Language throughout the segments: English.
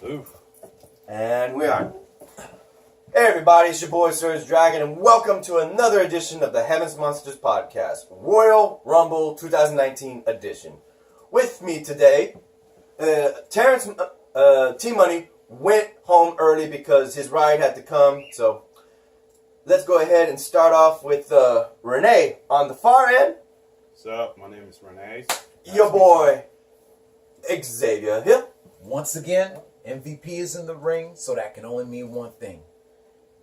Oof. And we are. Hey everybody, it's your boy SergDragon, and welcome to another edition of the Heavens Monsters Podcast, Royal Rumble 2019 edition. With me today, Terrence T-Money went home early because his ride had to come, so let's go ahead and start off with Rene on the far end. What's up? My name is Rene. Your boy, Xavier Hill. Once again, MVP is in the ring, so that can only mean one thing.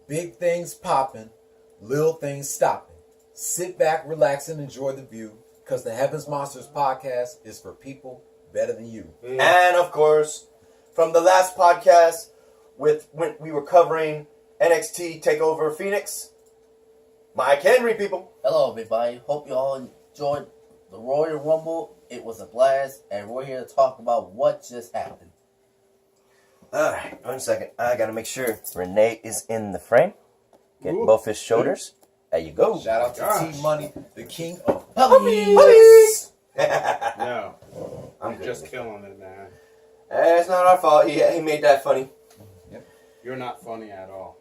Big things popping, little things stopping. Sit back, relax, and enjoy the view, because the Heavens Monsters Podcast is for people better than you. And of course, from the last podcast, when we were covering NXT TakeOver Phoenix, Mikey Henry, people. Hello, everybody. Hope you all enjoyed the Royal Rumble. It was a blast, and we're here to talk about what just happened. Alright, 1 second. I gotta make sure Rene is in the frame. Get both his shoulders. There you go. Shout out to T-Money, the king of Puppies! No. I'm Just killing it, man. It's not our fault. He made that funny. You're not funny at all.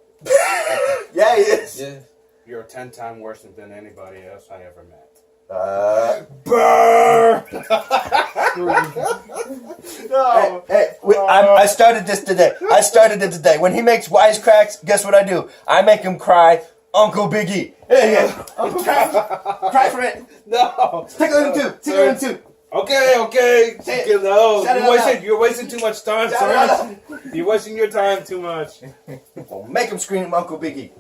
Yeah, he is. Yeah. You're 10 times worse than anybody else I ever met. Burr! No. I started this today. When he makes wisecracks, guess what I do? I make him cry, Uncle Biggie. Hey, Uncle cry for it. No. Tickle him too. Okay. Say it. No. Shout it out. You're wasting too much time, Shout it sir. You're wasting your time too much. Well, make him scream, Uncle Biggie.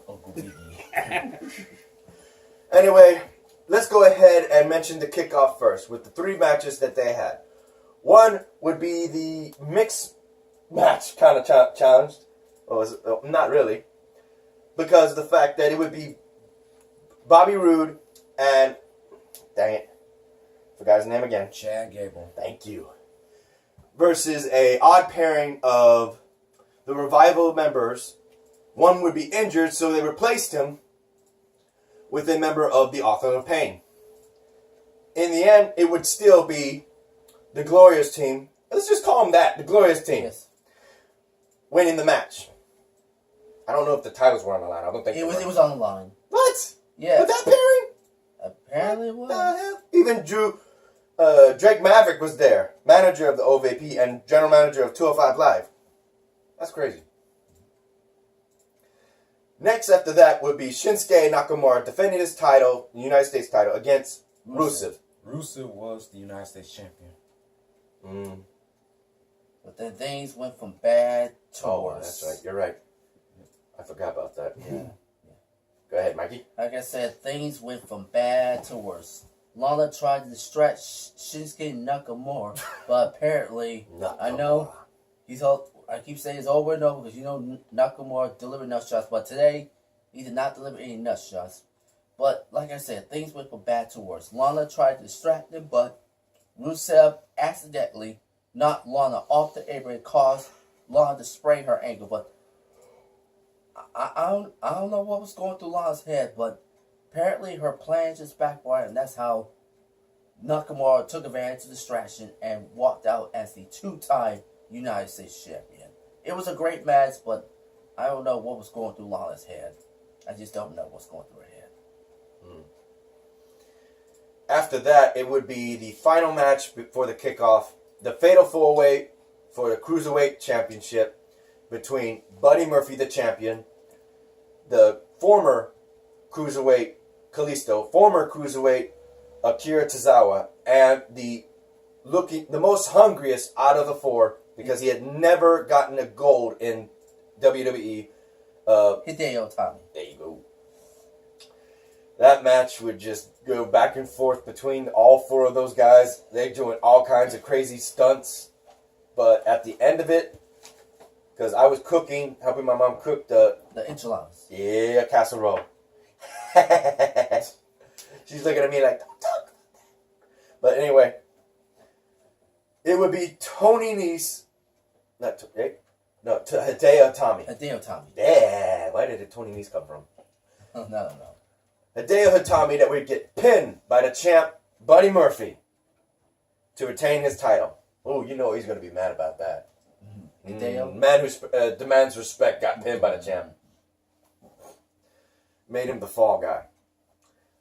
Uncle Biggie. Anyway, let's go ahead and mention the kickoff first with the 3 matches that they had. One would be the mixed match kind of challenged. Not really. Because of the fact that it would be Bobby Roode and, dang it, forgot his name again. Chad Gable. Thank you. Versus a odd pairing of the Revival members. One would be injured, so they replaced him with a member of the Author of Pain. In the end, it would still be the Glorious Team. Let's just call them that, the Glorious Team. Yes. Winning the match. I don't know if the titles were on the line. I don't think It was on the line. What? Yeah. With that pairing? Apparently it What the was. hell? Even Drake Maverick was there. Manager of the OVP and general manager of 205 Live. That's crazy. Next after that would be Shinsuke Nakamura defending his title, the United States title, against Rusev. Rusev was the United States champion. But then things went from bad to worse. That's right. You're right. I forgot about that. Yeah. Go ahead, Mikey. Like I said, things went from bad to worse. Lana tried to stretch Shinsuke Nakamura, but apparently, I know he's all. I keep saying it's over and over because you know Nakamura delivered nut shots, but today he did not deliver any nut shots. But like I said, things went from bad to worse. Lana tried to distract him, but Rusev accidentally knocked Lana off the apron and caused Lana to sprain her ankle. But I don't know what was going through Lana's head, but apparently her plan just backfired, and that's how Nakamura took advantage of the distraction and walked out as the 2-time United States champion. It was a great match, but I don't know what was going through Lana's head. I just don't know what's going through her head. After that, it would be the final match before the kickoff, the Fatal 4-Way for the Cruiserweight Championship between Buddy Murphy, the champion, the former Cruiserweight Kalisto, former Cruiserweight Akira Tozawa, and the most hungriest out of the 4, because he had never gotten a gold in WWE. Hideo Itami. There you go. That match would just go back and forth between all 4 of those guys. They're doing all kinds of crazy stunts. But at the end of it, because I was cooking, helping my mom cook the enchiladas. Yeah, casserole. She's looking at me like, don't talk about that. But anyway, it would be Tony Nese. Hideo Itami. Hideo Itami. Yeah, why did Tony Nese come from? No. Hideo Itami that would get pinned by the champ, Buddy Murphy, to retain his title. Oh, you know he's going to be mad about that. Man who demands respect got pinned by the champ. Made him the fall guy.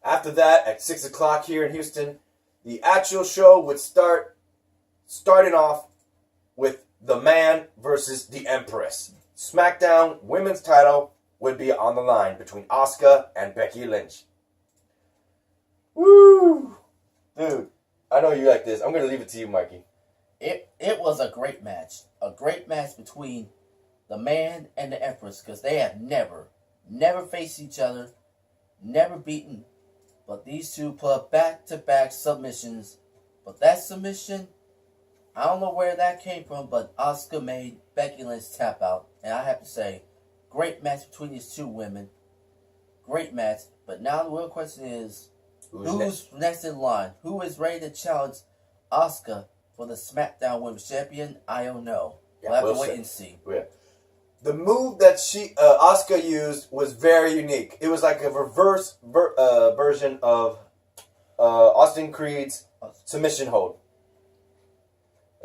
After that, at 6 o'clock here in Houston, the actual show would start, starting off with the Man versus the Empress. SmackDown women's title would be on the line between Asuka and Becky Lynch. Woo! Dude, I know you like this. I'm going to leave it to you, Mikey. It was a great match. A great match between the Man and the Empress, because they have never faced each other, never beaten. But these two put up back-to-back submissions. But that submission, I don't know where that came from, but Asuka made Becky Lynch tap out. And I have to say, great match between these two women. Great match. But now the real question is, who's next in line? Who is ready to challenge Asuka for the SmackDown Women's Champion? I don't know. We'll have to wait and see. Yeah. The move that Asuka used was very unique. It was like a reverse version of Austin Creed's submission hold.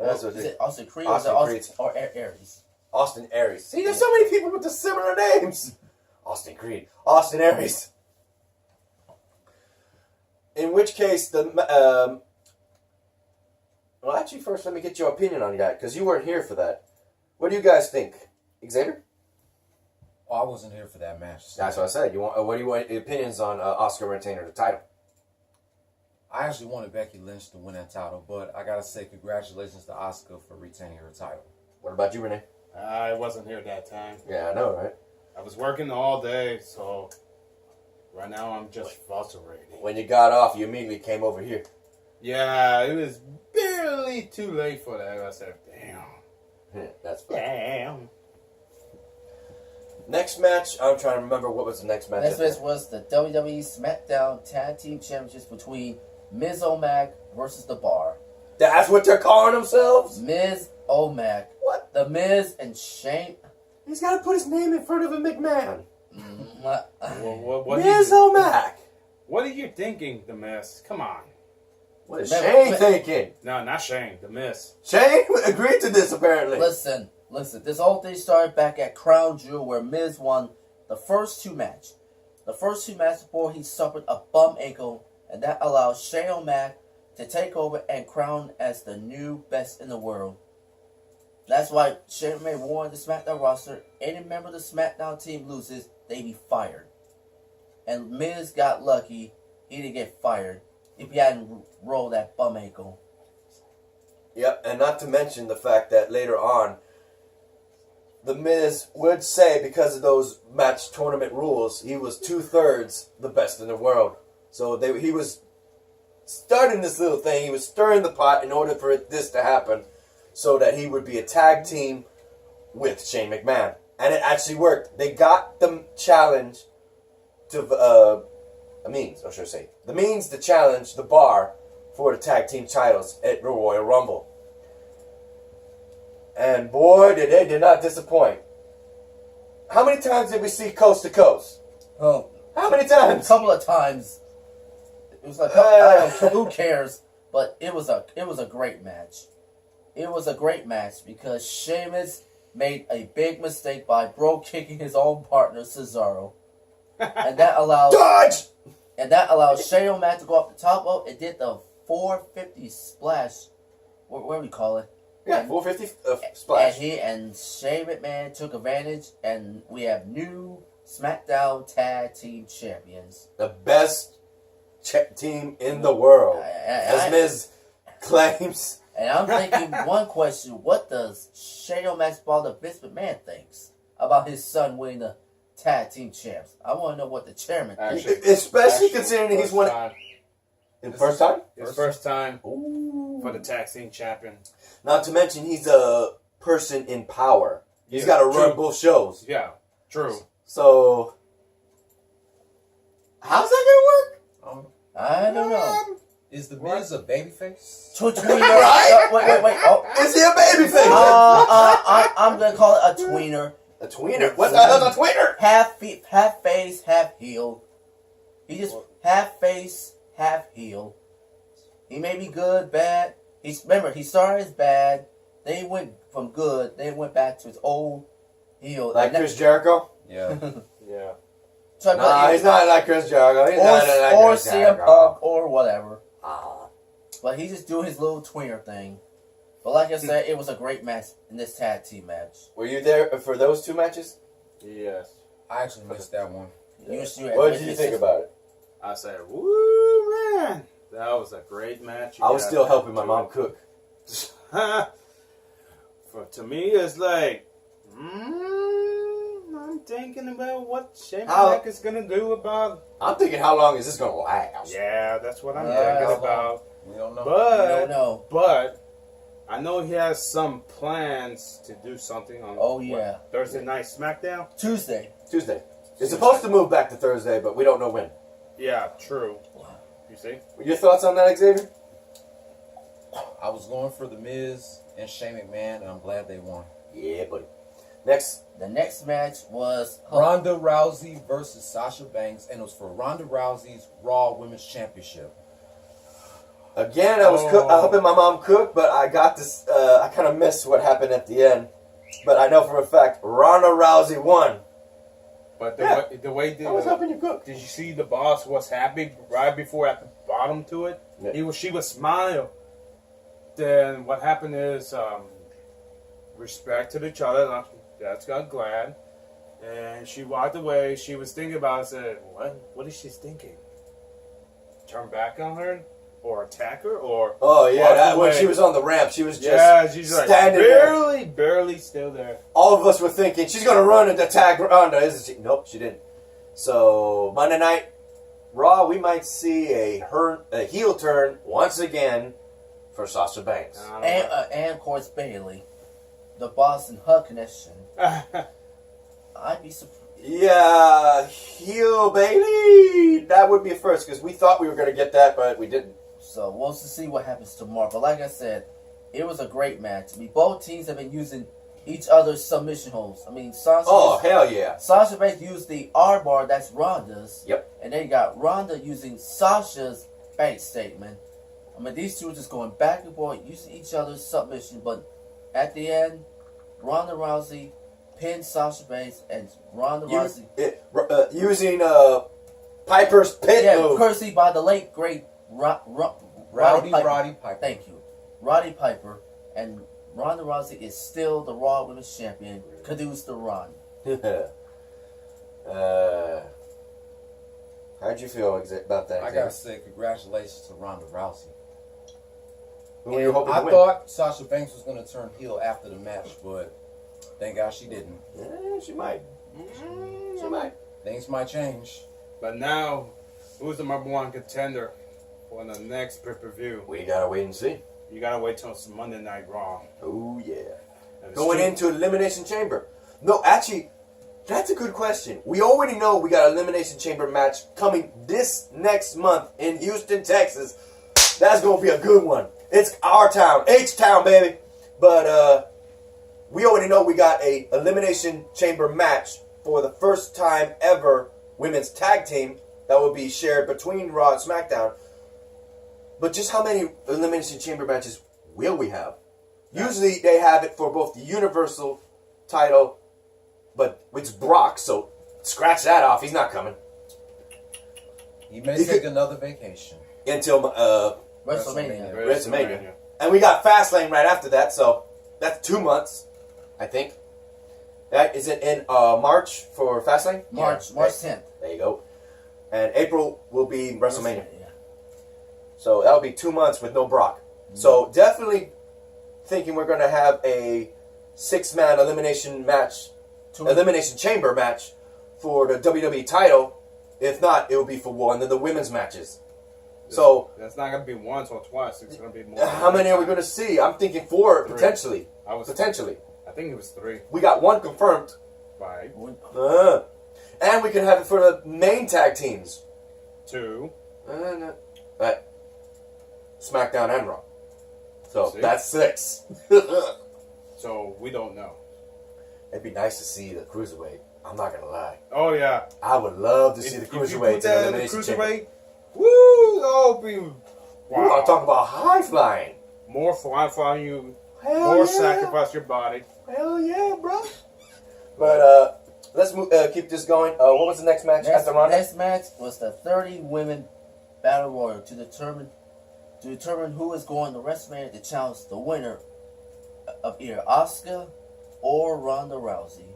Is it Austin Creed or Aries? Austin Aries. See, there's so many people with the similar names. Austin Creed. Austin Aries. In which case, well, actually, first, let me get your opinion on that, because you weren't here for that. What do you guys think? Xavier? Oh, I wasn't here for that match. That's what I said. What do you want opinions on Asuka retaining the title? I actually wanted Becky Lynch to win that title, but I gotta say congratulations to Asuka for retaining her title. What about you, Rene? I wasn't here that time. Yeah, I know, right? I was working all day, so right now I'm just frustrated. When you got off, you immediately came over here. Yeah, it was barely too late for that. I said, damn. That's fine. Damn. Next match, I'm trying to remember what was the next match. Next match was the WWE SmackDown Tag Team Championships between Miz O'Mac versus The Bar. That's what they're calling themselves? Miz O'Mac. What? The Miz and Shane. He's got to put his name in front of a McMahon. What Miz O'Mac. What are you thinking, The Miz? Come on. What is Shane thinking? No, not Shane. The Miz. Shane agreed to this, apparently. Listen. This whole thing started back at Crown Jewel, where Miz won the first two matches. The first two matches before he suffered a bum ankle, and that allowed Shane O'Mac to take over and crown as the new best in the world. That's why Shane O'Mac won the SmackDown roster. Any member of the SmackDown team loses, they be fired. And Miz got lucky; he didn't get fired if he hadn't rolled that bum ankle. Yep, and not to mention the fact that later on, The Miz would say, because of those match tournament rules, he was 2/3 the best in the world. So he was starting this little thing. He was stirring the pot in order for this to happen, so that he would be a tag team with Shane McMahon. And it actually worked. They got the challenge to, the means to challenge The Bar for the tag team titles at the Royal Rumble. And boy, they did not disappoint. How many times did we see Coast to Coast? Oh, How many times? a couple of times. It was like, who cares? But it was a great match. It was a great match because Sheamus made a big mistake by kicking his own partner Cesaro, and that allowed Dodge! And that allowed Shane O'Mac to go up the top rope. It did the 450 splash. What do we call it? Yeah, 450 splash. And Shane McMahon took advantage, and we have new SmackDown Tag Team Champions. The best team in the world, as Miz claims. And I'm thinking one question: what does Shane O'Mac's father Vince McMahon thinks about his son winning the Tag Team Champs? I want to know what the chairman thinks. Especially considering he's won in the first time. His first time Ooh. for the tag team champion. Not to mention he's a person in power. He's got to run both shows. Yeah, true. So how's that gonna work? I don't know. Is the Miz a babyface? Tweener. Right? Wait. Oh. Is he a babyface? I'm gonna call it a tweener. A tweener? What the hell's a tweener? Half face, half heel. He just half face, half heel. He may be good, bad. Remember, he started as bad. Then he went from good, then went back to his old heel. Like Chris Jericho? Yeah. Yeah. Nah, he's not like Chris Jericho. He's not like or Chris CM Jericho. Punk or whatever. Ah. But he's just doing his little tweener thing. But like I said, it was a great match in this tag team match. Were you there for those 2 matches? Yes. I actually missed that one. What did you think about it? I said, woo, man. That was a great match. I was still helping my mom cook. To me, it's like, I'm thinking about what Shane How- Mac is going to do about. I'm thinking, how long is this going to last? Yeah, that's what I'm Yeah, thinking how about. We don't know. We don't But, know. but, I know he has some plans to do something on Oh, yeah. Thursday night SmackDown. Tuesday. Tuesday. It's supposed to move back to Thursday, but we don't know when. Yeah, true. You see? Your thoughts on that, Xavier? I was going for The Miz and Shane McMahon, and I'm glad they won. Yeah, buddy. Next. The next match was Ronda Rousey versus Sasha Banks, and it was for Ronda Rousey's Raw Women's Championship. Again, I was helping my mom cook, but I got this. I kind of missed what happened at the end. But I know for a fact Ronda Rousey won. But Yeah. the way I was helping you cook. did you see the boss was happy right before at the bottom to it? Yeah. She was smile. Then what happened is respected each other. That's got glad, and she walked away. She was thinking about it. Said, What is she thinking? Turn back on her, or attack her, or Oh yeah, walk that when away? she was on the ramp, she was just Yeah, she's like standing there. barely still there. All of us were thinking she's gonna run and attack Ronda, isn't she? Nope, she didn't. So Monday Night Raw, we might see a heel turn once again for Sasha Banks. I don't and of course Bailey, the Boston Hug connection. know. I'd be surprised. Yeah, heel Bailey. That would be a first because we thought we were gonna get that, but we didn't. So we'll see what happens tomorrow. But like I said, it was a great match. I mean, both teams have been using each other's submission holds. I mean, Oh hell yeah! Sasha Banks used the R bar, that's Ronda's. Yep. And then you got Ronda using Sasha's bank statement. I mean, these two are just going back and forth, using each other's submission. But at the end, Ronda Rousey pinned Sasha Banks, and Ronda Rousey. Using Piper's pit move. courtesy by the late great Roddy Piper. Thank you, Roddy Piper, and Ronda Rousey is still the Raw Women's Champion. Caduce the Ron. How'd you feel about that? I gotta say, congratulations to Ronda Rousey. Who were you hoping to I win? thought Sasha Banks was gonna turn heel after the match, but thank God she didn't. Yeah, she might. She might. Things might change. But now, who's the number one contender for the next pay-per-view? We gotta wait and see. You gotta wait till it's Monday Night Raw. Oh yeah. And it's Going true. into Elimination Chamber. No, actually, that's a good question. We already know we got an Elimination Chamber match coming this next month in Houston, Texas. That's gonna be a good one. It's our town, H-Town, baby. But we already know we got a Elimination Chamber match for the first time ever women's tag team that will be shared between Raw and SmackDown. But just how many Elimination Chamber matches will we have? Usually they have it for both the Universal title, but it's Brock, so scratch that off. He's not coming He may take another vacation. until WrestleMania. WrestleMania. And we got Fastlane right after that, so that's 2 months, I think. That is it in March for Fastlane? March Yeah. 10th. There you go. And April will be WrestleMania. Yeah. So that'll be 2 months with no Brock. So definitely thinking we're going to have a 6-man elimination match, elimination chamber match for the WWE title. If not, it will be for one of the women's matches. So that's not gonna be once or twice. It's gonna be more. how many are we going to see? I'm thinking 4 3. potentially. Potentially. I think it was 3. We got 1 confirmed. Right. And we can have it for the main tag teams. 2. Right. SmackDown and Raw. So See? that's 6. So we don't know. It'd be nice to see the Cruiserweight. I'm not going to lie. Oh yeah. I would love to see the If you Cruiserweight put that in the Elimination Chamber. Cruiserweight, woo! That'll be Wow. I'm talking about high flying. more flying you. or sacrifice your body. Hell yeah, bro. But let's keep this going. What was the next match after Ronda? Next match was the 30 women battle royal to determine who is going to WrestleMania to challenge the winner of either Asuka or Ronda Rousey.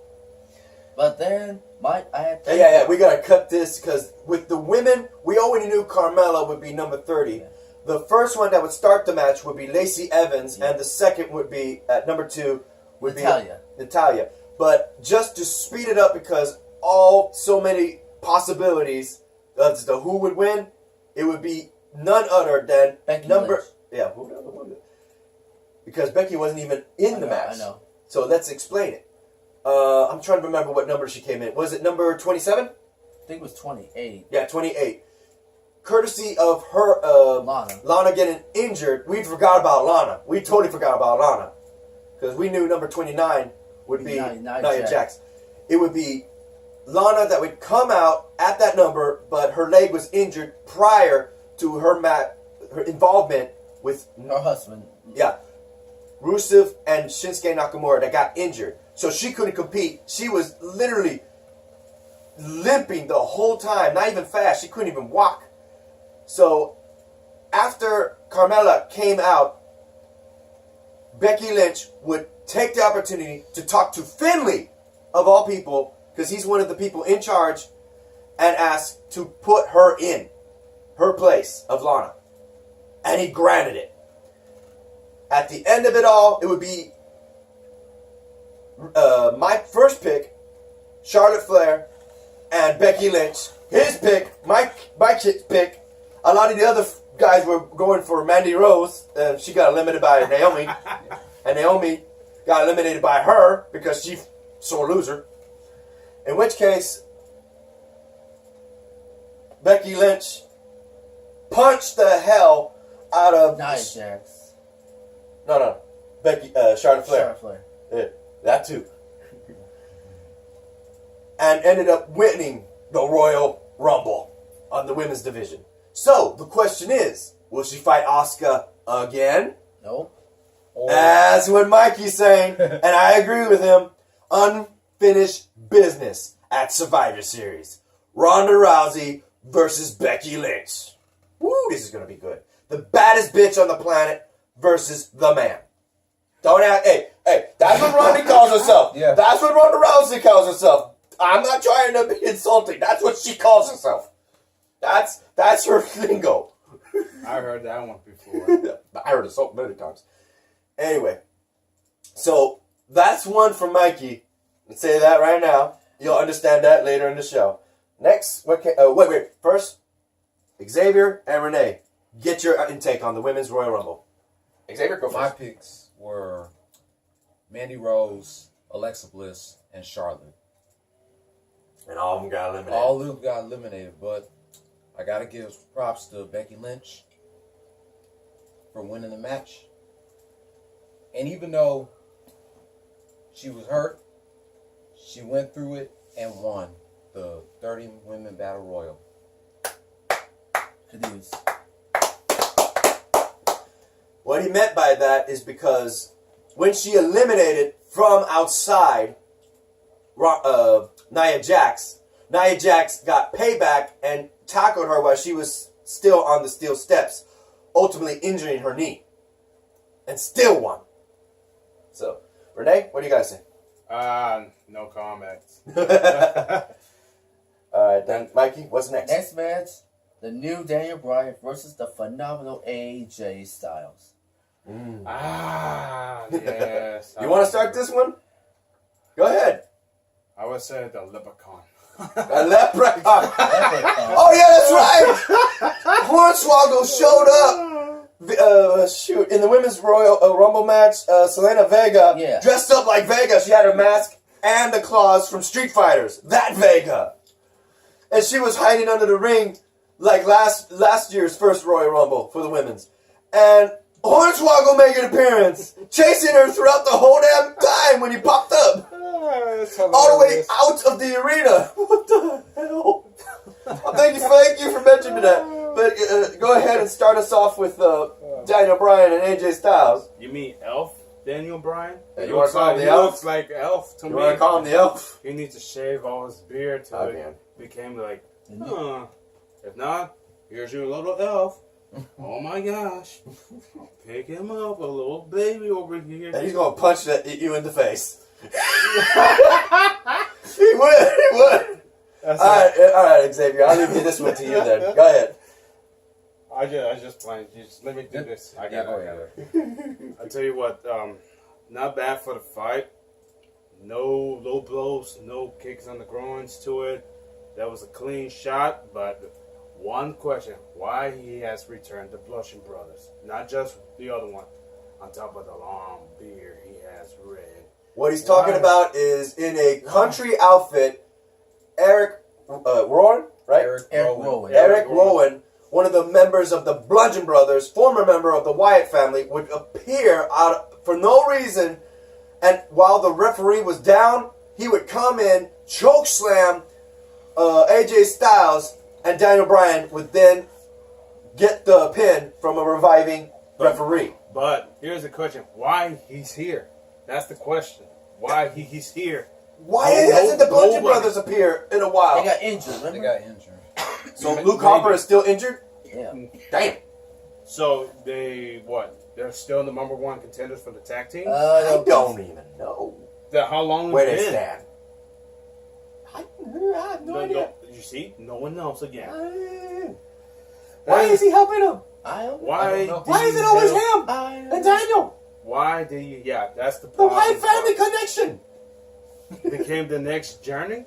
But then, we gotta cut this because with the women, we already knew Carmella would be number 30. Yeah. The first one that would start the match would be Lacey Evans, and the second would be at number 2 would be Natalya. But just to speed it up, because so many possibilities of the who would win, it would be none other than Becky Lynch. Yeah, because Becky wasn't even in the match. I know. So let's explain it. I'm trying to remember what number she came in. Was it number 27? I think it was 28. Yeah, 28. Courtesy of her Lana getting injured, we forgot about Lana. We totally forgot about Lana. Because we knew number 29 would be Nia Jax. It would be Lana that would come out at that number, but her leg was injured prior to her involvement with her husband. Yeah. Rusev and Shinsuke Nakamura that got injured. So she couldn't compete. She was literally limping the whole time. Not even fast. She couldn't even walk. So after Carmella came out, Becky Lynch would take the opportunity to talk to Finlay, of all people, because he's one of the people in charge, and ask to put her in her place of Lana. And he granted it. At the end of it all, it would be my first pick, Charlotte Flair, and Becky Lynch. His pick, my pick. A lot of the other guys were going for Mandy Rose. She got eliminated by Naomi. And Naomi got eliminated by her because she's a sore loser. In which case, Becky Lynch punched the hell out of Nia Jax. No. Charlotte Flair. Charlotte Flair. Yeah, that too. And ended up winning the Royal Rumble on the women's division. So, the question is, will she fight Asuka again? No. That's what Mikey's saying, and I agree with him. Unfinished business at Survivor Series. Ronda Rousey versus Becky Lynch. Woo, this is going to be good. The baddest bitch on the planet versus the man. Don't ask. Hey, that's what Ronda calls herself. Yeah. That's what Ronda Rousey calls herself. I'm not trying to be insulting. That's what she calls herself. That's her lingo. I heard that one before. I heard it so many times. Anyway, so that's one for Mikey. Let's say that right now. You'll understand that later in the show. Next, wait. First, Xavier and Rene, get your intake on the Women's Royal Rumble. Xavier, go first. My picks were Mandy Rose, Alexa Bliss, and Charlotte. And all of them got eliminated. All of them got eliminated, but I got to give props to Becky Lynch for winning the match. And even though she was hurt, she went through it and won the 30 Women Battle Royal. Good news. What he meant by that is because when she eliminated from outside Nia Jax got payback and tackled her while she was still on the steel steps, ultimately injuring her knee. And still won. So, Rene, what do you guys say? No comments. Alright, then Mikey, what's next? Next match, the new Daniel Bryan versus the phenomenal AJ Styles. Yes. You want to start this one? Go ahead. I would say the Leprechaun. A leprechaun. Oh yeah, that's right. Hornswoggle showed up. In the Women's Royal Rumble match, Selena Vega dressed up like Vega. She had her mask and the claws from Street Fighters. That Vega. And she was hiding under the ring like last year's first Royal Rumble for the women's. And Hornswoggle made an appearance, chasing her throughout the whole damn time when he popped up. All the way out of the arena. What the hell? Thank you for mentioning that. But go ahead and start us off with Daniel Bryan and AJ Styles. You mean Elf? Daniel Bryan. Hey, you want to call him the He elf? looks like Elf to me. You want to call him the elf? He needs to shave all his beard till it man. became like, huh. If not, here's your little elf. Oh my gosh. I'll pick him up, a little baby over here. And he's going to punch you in the face. He would. All right, Xavier. I'll leave this one to you then. Go ahead. I just playing. Just let me do this. I got it. I tell you what, not bad for the fight. No low blows, no kicks on the groins to it. That was a clean shot, but one question: why he has returned the Blushing Brothers? Not just the other one. On top of the long beard he has red. What he's talking about is in a country outfit. Eric Rowan, right? Eric Rowan, one of the members of the Bludgeon Brothers, former member of the Wyatt family, would appear for no reason, and while the referee was down, he would come in, choke slam AJ Styles, and Daniel Bryan would then get the pin from a reviving referee. But here's the question: why he's here? That's the question. Why he's here? Why hasn't the Bludgeon Brothers appear in a while? They got injured, remember? They got injured. So Luke Harper is still injured? Yeah. Damn. So they what? They're still the number one contenders for the tag team. I don't even know. How long Where has they it been? stand. I have no idea. You see, no one knows again. Why is he helping him? Why is it always him and Daniel? Why do you? Yeah, that's the The problem. Wyatt family connection. Became the next journey,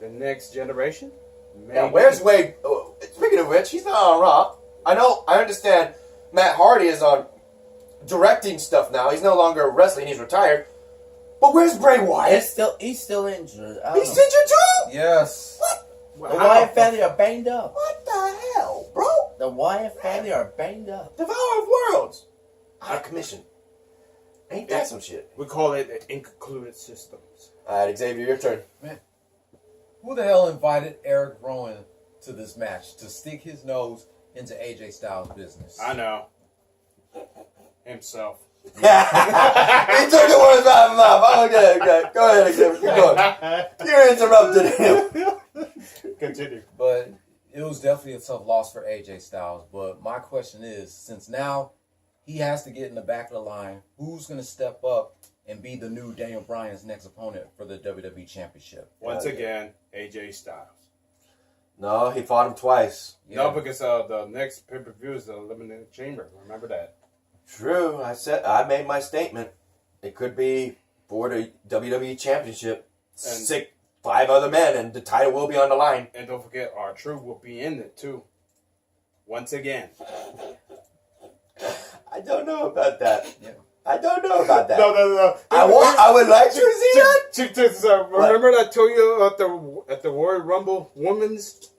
the next generation. Now, where's Wade? Oh, speaking of which, he's not on Raw. I understand Matt Hardy is on directing stuff now. He's no longer wrestling. He's retired. But where's Bray Wyatt? He's still injured. He's injured too? Yes. What? The Wyatt family are banged up. What the hell, bro? The Wyatt family are banged up. Devourer of Worlds. Out of commission. Ain't that some shit? We call it incongruent systems. All right, Xavier, your turn. Man, who the hell invited Eric Rowan to this match to stick his nose into AJ Styles' business? I know. Himself. He took the words out of my mouth. Okay. Go ahead, Xavier. Keep going. You interrupted him. Continue. But it was definitely a tough loss for AJ Styles. But my question is, since now he has to get in the back of the line, who's going to step up and be the new Daniel Bryan's next opponent for the WWE Championship? Once again, AJ Styles. No, he fought him twice. Yeah. No, because the next pay-per-view is the Eliminated Chamber. Remember that. True. I made my statement. It could be for the WWE Championship. And 5 other men, and the title will be on the line. And don't forget, R-Truth will be in it, too. Once again. I don't know about that. Yeah. I don't know about that. No. I would like to see that. Remember that I told you at the Royal Rumble Women's?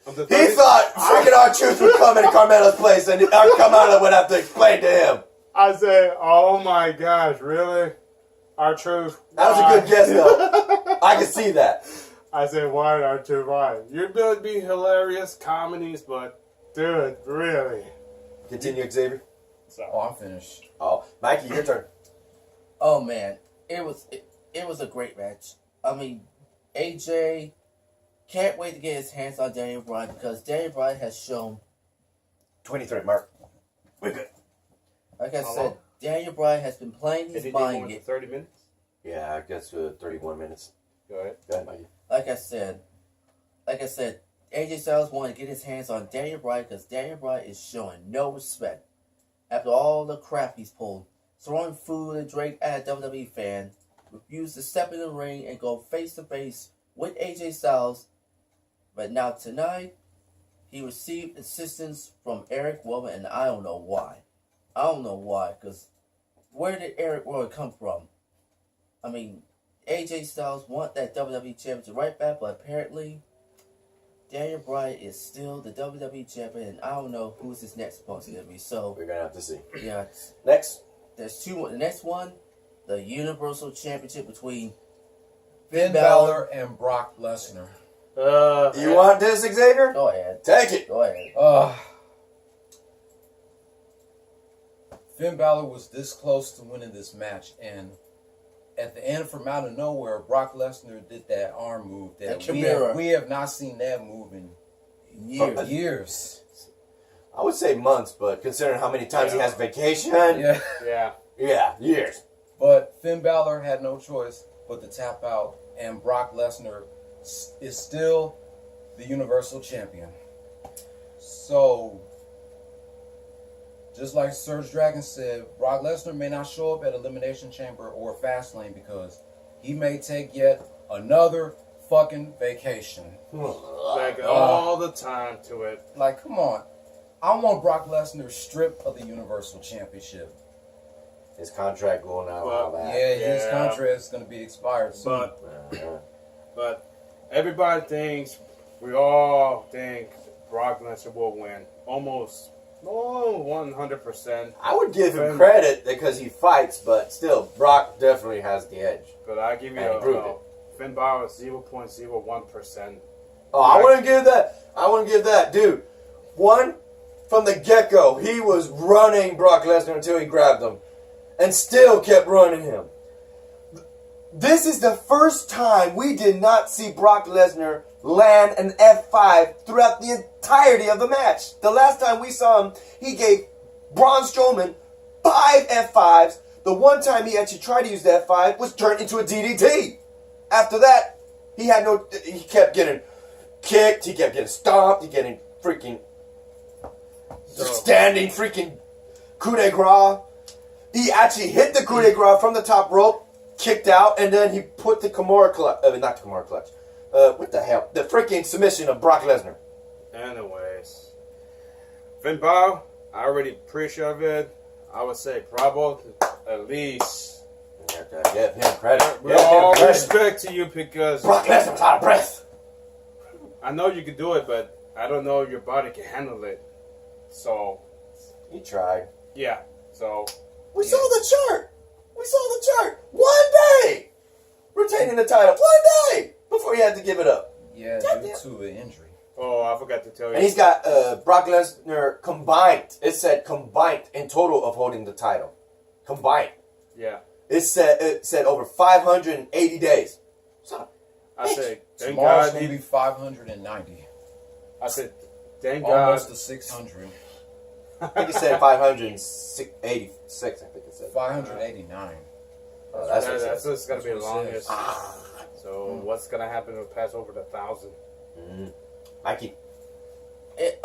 Of the He 30s? thought freaking R-Truth would come in Carmella's place and Carmella would have to explain to him. I said, oh my gosh, really? R-Truth? That was a good guess, though. I can see that. I said, why R-Truth? Why? You're going to be hilarious comedies, but dude, really? Continue, Xavier. Oh, I'm finished. Oh, Mikey, your turn. Oh man, it was a great match. I mean, AJ can't wait to get his hands on Daniel Bryan because Daniel Bryan has shown, 23, Mark. We're good. like I said, Daniel Bryan has been playing his mind Anything game. for 30 minutes? Yeah, I guess 31 minutes. Go ahead. Go ahead, Mikey. Like I said, AJ Styles wanted to get his hands on Daniel Bryan because Daniel Bryan is showing no respect. After all the crap he's pulled, throwing food and drink at a WWE fan, refused to step in the ring and go face to face with AJ Styles. But now tonight, he received assistance from Eric Rowan, and I don't know why. Because where did Eric Rowan come from? I mean, AJ Styles want that WWE Championship right back, but apparently Daniel Bryan is still the WWE Champion, and I don't know who's his next opponent going to be. So We're going to have to see. yeah, Next. there's two more. The next one, the Universal Championship between Finn Balor and Brock Lesnar. You want this, Xavier? Go ahead. Take it. Go ahead. Finn Balor was this close to winning this match, and at the end, from out of nowhere, Brock Lesnar did that arm move that we have not seen that move in years. I would say months, but considering how many times he has vacation, yeah, years. But Finn Balor had no choice but to tap out, and Brock Lesnar is still the Universal Champion. So, just like SergDragon said, Brock Lesnar may not show up at Elimination Chamber or Fastlane because he may take yet another fucking vacation. Like all the time to it. Like, come on. I want Brock Lesnar stripped of the Universal Championship. His contract going out and all that. Yeah, his contract is going to be expired soon. But everybody thinks, we all think Brock Lesnar will win. Almost 100%. I would give him credit because he fights, but still, Brock definitely has the edge. But I give you Finn Balor 0.01%. Oh, I wouldn't give that. I wouldn't give that. Dude, from the get-go, he was running Brock Lesnar until he grabbed him. And still kept running him. This is the first time we did not see Brock Lesnar land an F5 throughout the entirety of the match. The last time we saw him, he gave Braun Strowman 5 F5s. The one time he actually tried to use the F5 was turned into a DDT. After that, he kept getting kicked, he kept getting stomped, he getting freaking standing freaking coup de grace. He actually hit the coup de grace from the top rope, kicked out, and then he put the Kimura clutch. Not the Kimura clutch. What the hell? The freaking submission of Brock Lesnar. Anyways, Finn Balor, I already pre-shoved it. I would say bravo, at least. Give him credit. With all respect to you, because Brock Lesnar's out of breath. I know you can do it, but I don't know if your body can handle it. So He tried. yeah. So We saw the chart. One day. Retaining the title. 1 day. Before he had to give it up. Yeah, due to an injury. oh, I forgot to tell you. And he's got Brock Lesnar combined. It said combined in total of holding the title. Combined. Yeah. It said over 580 days. So, I said thank Tomorrow's God. going to be 590. I said thank Almost God. to 600. I think it said 586. I think it said 589. Oh, that's what it That's said. just gonna be the That's what it longest. says. So what's gonna happen if we pass over the 1,000? Mikey.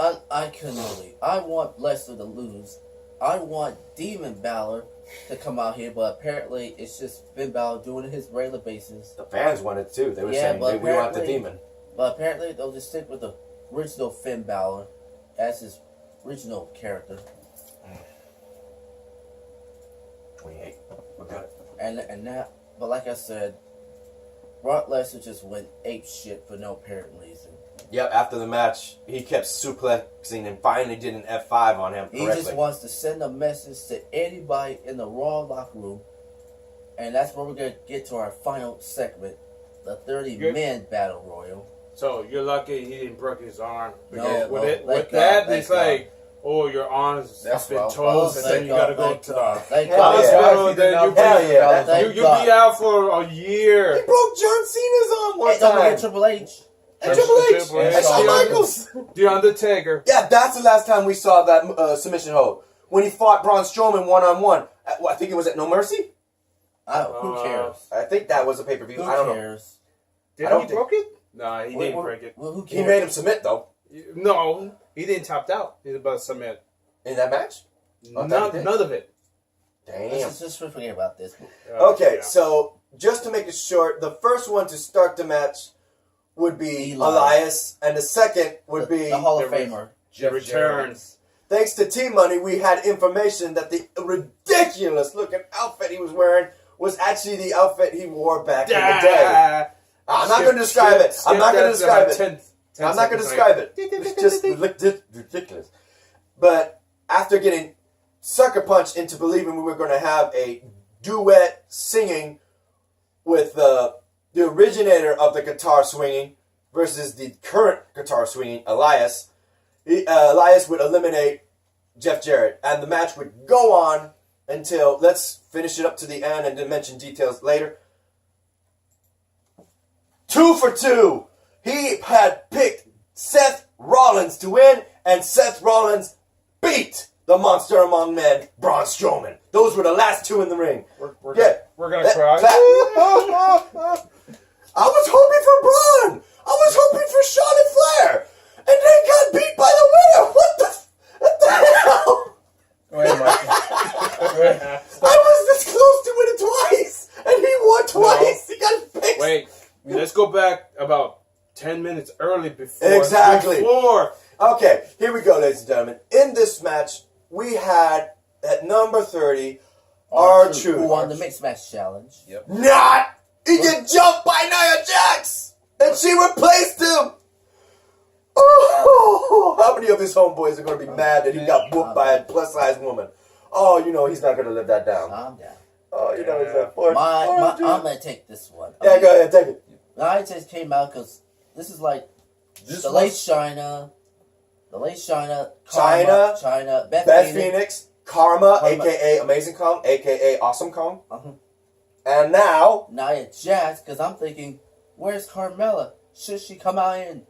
I couldn't believe. I want Lesnar to lose. I want Demon Balor to come out here, but apparently it's just Finn Balor doing it his regular basis. The fans wanted too. They were saying but we want the demon. But apparently they'll just stick with the original Finn Balor as his original character. 28. We're good. And that, but like I said, Brock Lesnar just went ape shit for no apparent reason. Yep, after the match, he kept suplexing and finally did an F5 on him correctly. He just wants to send a message to anybody in the Raw locker room. And that's where we're going to get to our final segment, the 30-man Battle Royal. So you're lucky he didn't break his arm. No, With that, it's like, oh, your arm's That's been well, toast, and then you gotta go to the Thank Hell God. yeah. hospital, then Hell you'll be out for a year. He broke John Cena's arm one And don't time. forget Triple H. And Triple H. Triple H. And Shawn Michaels. The Undertaker. Yeah, that's the last time we saw that submission hold. When he fought Braun Strowman one-on-one. I think it was at No Mercy? Who cares? I think that was a pay-per-view. Who I don't know. cares? Did I don't he think- broke it? No, he didn't break it. Well, who He cares? made him submit, though, No, he didn't tap out. He was about to submit. in that match. Oh, None did. of it. Damn. Let's just forget about this. Okay, Yeah. so just to make it short, the first one to start the match would be Eli. Elias, and the second would be... the Hall of the Famer. He returns. Thanks to T-Money, we had information that the ridiculous-looking outfit he was wearing was actually the outfit he wore back in the day. I'm not going to describe it. I'm not going to describe it. I'm not going to describe it. It's just ridiculous. But after getting sucker punched into believing we were going to have a duet singing with the originator of the guitar swinging versus the current guitar swinging, Elias, Elias would eliminate Jeff Jarrett. And the match would go on until, let's finish it up to the end and then mention details later. 2 for 2. He had picked Seth Rollins to win, and Seth Rollins beat the Monster Among Men, Braun Strowman. Those were the last two in the ring. We're gonna cry. I was hoping for Braun. I was hoping for Charlotte Flair, and they got beat by the winner. What the hell? Wait, Mikey. I was this close to winning twice, and he won twice. No. He got picked. Wait, let's go back about 10 minutes early before. Exactly. Before. Okay, here we go, ladies and gentlemen. In this match, we had at number 30, R-Truth. Who won the mixed match challenge. Yep. Not! He get jumped by Nia Jax! And she replaced him! Oh, how many of his homeboys are going to be mad that he got whooped by a plus-size woman? Oh, you know he's not going to live that down. Calm down. Oh, you know he's that poor. I'm going to take this one. Yeah, go ahead, take it. Nia Jax came out because this is like This the was- late China, China, Beth Beth Phoenix. Phoenix, Karma, Karma. a.k.a. Amazing Kong, a.k.a. Awesome Kong. Uh-huh. And now, Nia Jax, because I'm thinking, where's Carmella? Should she come out and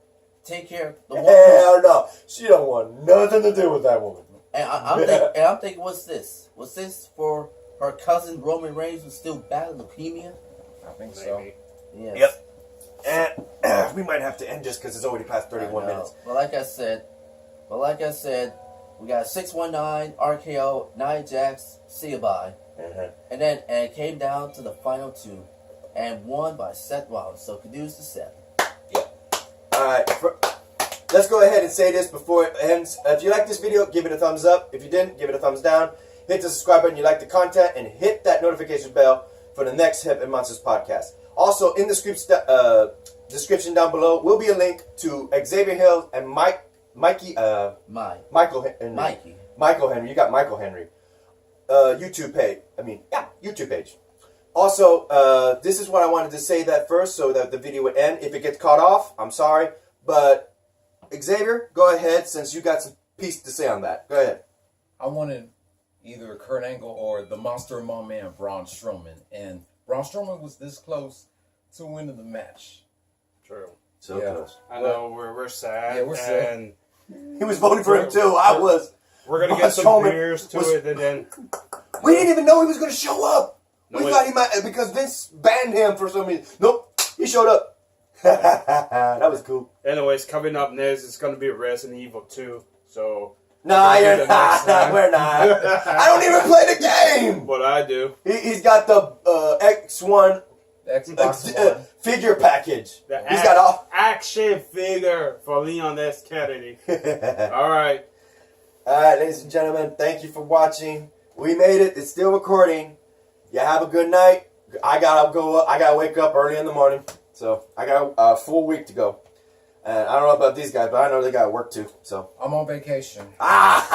take care of the woman? hell no. She don't want nothing to do with that woman. And I'm thinking, what's this? Was this for her cousin Roman Reigns who's still battling leukemia? I think so. Maybe. Yes. Yep. And we might have to end just because it's already past 31 minutes. But like I said, we got 619 RKO, Nia Jax, see you bye. And then it came down to the final two, and won by Seth Rollins. So kudos to Seth. Alright, let's go ahead and say this before it ends. If you like this video, give it a thumbs up. If you didn't, give it a thumbs down. Hit the subscribe button if you like the content, and hit that notification bell for the next Hip and Monsters podcast. Also, in the description down below will be a link to Xavier Hill and Mikey Henry. You got Michael Henry. YouTube page. Also, this is what I wanted to say that first so that the video would end. If it gets cut off, I'm sorry. But Xavier, go ahead since you got some piece to say on that. Go ahead. I wanted either Kurt Angle or the Monster Among Man, Braun Strowman. And Braun Strowman was this close to winning the match. True. So Yeah. close. I know we're sad. Yeah, we're sad. And He was voting for him too. I was. we're gonna Braun get some Strowman beers to was- it, and then We didn't even know he was going to show up. No, We wait. thought he might because Vince banned him for some reason. Nope, he showed up. That was cool. anyways, coming up next is gonna be Resident Evil 2. So Nah, We're gonna do you're the not. next time. We're not. I don't even play the game. what I do, He's got the X1 The Xbox One. figure package. the He's got all. action figure for Leon S. Kennedy. All right. All right, ladies and gentlemen, thank you for watching. We made it. It's still recording. You have a good night. I gotta go up. I gotta wake up early in the morning. So I got a full week to go. And I don't know about these guys, but I know they got work too. So I'm on vacation. ah.